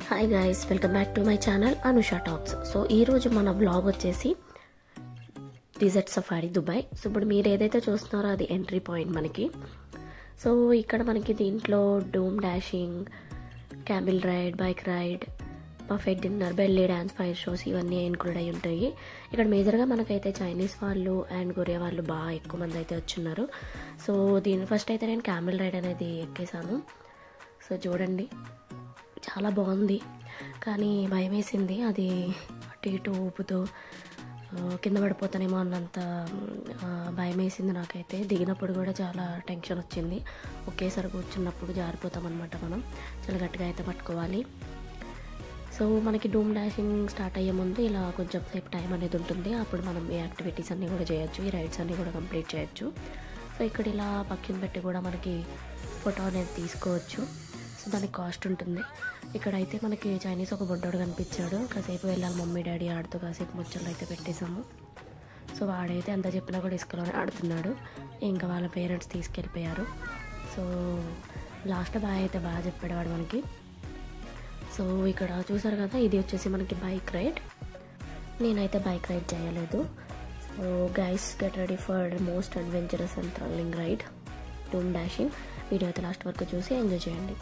Hi guys, welcome back to my channel Anusha talks. So ఈరోజు మన blog వచ్చేసి desert safari Dubai. So ఇప్పుడు మీరు ఏదైతే చూస్తున్నారో అది ఎంట్రీ పాయింట్ మనకి. సో ఇక్కడ మనకి దీంట్లో dune bashing, camel ride, bike ride, perfect dinner, belly dance, fire shows ఇవన్నీ ఇంక్లూడ్ అయి ఉంటాయి. ఇక్కడ మేజర్గా మనకైతే చైనీస్ వాళ్ళు అండ్ కొరియా వాళ్ళు బాగా ఎక్కువ మంది అయితే వచ్చున్నారు. సో దీని ఫస్ట్ అయితే నేను క్యామిల్ రైడ్ అనేది ఎక్కేసాను. సో చూడండి, చాలా బాగుంది, కానీ భయం వేసింది. అది అటు ఇటు ఊపుతూ కింద పడిపోతానేమో అన్నంత భయం వేసింది నాకైతే. దిగినప్పుడు కూడా చాలా టెన్షన్ వచ్చింది. ఒకేసారి కూర్చున్నప్పుడు జారిపోతామన్నమాట. మనం చాలా గట్టిగా అయితే పట్టుకోవాలి. సో మనకి డూమ్ డాషింగ్ స్టార్ట్ అయ్యే ముందు ఇలా కొంచెం సేపు టైం అనేది ఉంటుంది. అప్పుడు మనం ఈ యాక్టివిటీస్ అన్నీ కూడా చేయొచ్చు, ఈ రైడ్స్ అన్నీ కూడా కంప్లీట్ చేయొచ్చు. సో ఇక్కడ ఇలా పక్కన పెట్టి కూడా మనకి ఫోటో అనేది తీసుకోవచ్చు. సో దానికి కాస్ట్ ఉంటుంది. ఇక్కడైతే మనకి చైనీస్ ఒక బొడ్డోడు కనిపించాడు. కాసేపు వెళ్ళాలి మమ్మీ డాడీ ఆడుతూ కాసేపు ముచ్చట్లు అయితే పెట్టేశాము. సో వాడైతే ఎంత చెప్పినా కూడా ఇసుకలోనే ఆడుతున్నాడు. ఇంకా వాళ్ళ పేరెంట్స్ తీసుకెళ్ళిపోయారు. సో లాస్ట్ బాయ్ అయితే బాగా చెప్పాడు వాడు మనకి. సో ఇక్కడ చూసారు కదా, ఇది వచ్చేసి మనకి బైక్ రైడ్. నేనైతే బైక్ రైడ్ చేయలేదు. So guys, get ready for most adventurous and thrilling ride doom dashing. Video అయితే లాస్ట్ వరకు చూసి ఎంజాయ్ చేయండి.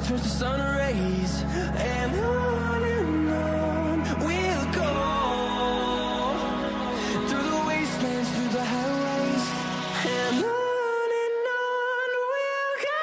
turns to sun rays, and on we'll go through the wastelands, through the highways, and on we'll go.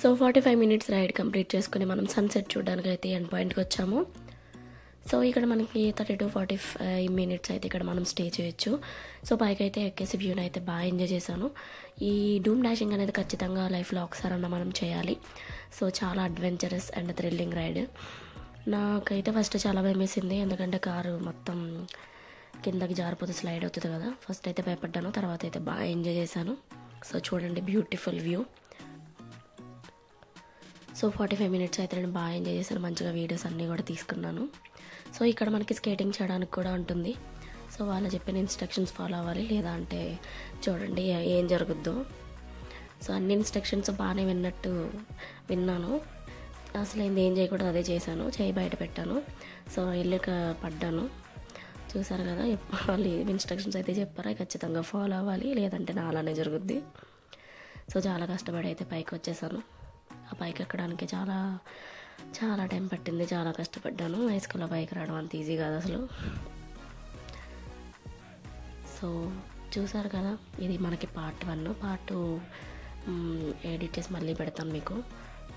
So 45 minutes ride complete చేసుకుని మనం sunset చూడడానికి అయితే end పాయింట్కి వచ్చాము. సో ఇక్కడ మనకి 30 to 45 మినిట్స్ అయితే ఇక్కడ మనం స్టే చేయొచ్చు. సో పైకి అయితే ఎక్కేసి వ్యూని అయితే బాగా ఎంజాయ్ చేశాను. ఈ డూమ్ డాషింగ్ అనేది ఖచ్చితంగా లైఫ్లో ఒకసారన్నా మనం చేయాలి. సో చాలా అడ్వెంచరస్ అండ్ థ్రిల్లింగ్ రైడ్. నాకైతే ఫస్ట్ చాలా భయం వేసింది, ఎందుకంటే కారు మొత్తం కిందకి జారిపోతే స్లైడ్ అవుతుంది కదా. ఫస్ట్ అయితే భయపడ్డాను, తర్వాత అయితే బాగా ఎంజాయ్ చేశాను. సో చూడండి బ్యూటిఫుల్ వ్యూ. సో 45 మినిట్స్ అయితే నేను బాగా ఎంజాయ్ చేశాను, మంచిగా వీడియోస్ అన్నీ కూడా తీసుకున్నాను. సో ఇక్కడ మనకి స్కేటింగ్ చేయడానికి కూడా ఉంటుంది. సో వాళ్ళు చెప్పిన ఇన్స్ట్రక్షన్స్ ఫాలో అవ్వాలి, లేదా అంటే చూడండి ఏం జరుగుద్దో. సో అన్ని ఇన్స్ట్రక్షన్స్ బాగానే విన్నాను. అసలు ఏం చేయకూడదు అదే చేశాను, చేయి బయట పెట్టాను. సో వెళ్ళక పడ్డాను. చూసారు కదా, వాళ్ళు ఇన్స్ట్రక్షన్స్ అయితే చెప్పారా ఖచ్చితంగా ఫాలో అవ్వాలి, లేదంటే నా అలానే జరుగుద్ది. సో చాలా కష్టపడి అయితే పైకి వచ్చేసాను. ఆ పైకి ఎక్కడానికి చాలా చాలా టైం పట్టింది, చాలా కష్టపడ్డాను. హై స్కూల్లో పైకి రావడం అంత ఈజీ కాదు అసలు. సో చూసారు కదా, ఇది మనకి పార్ట్ 1. పార్ట్ 2 ఎడిట్ చేసి మళ్ళీ పెడతాను మీకు.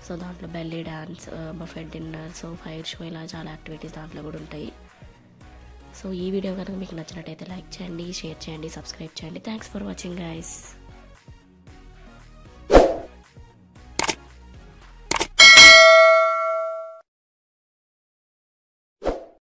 సో దాంట్లో belly dance, buffet dinner, so fire show, ఇలా చాలా యాక్టివిటీస్ దాంట్లో కూడా ఉంటాయి. సో ఈ వీడియో కనుక మీకు నచ్చినట్టయితే లైక్ చేయండి, షేర్ చేయండి, సబ్స్క్రైబ్ చేయండి. Thanks for watching guys.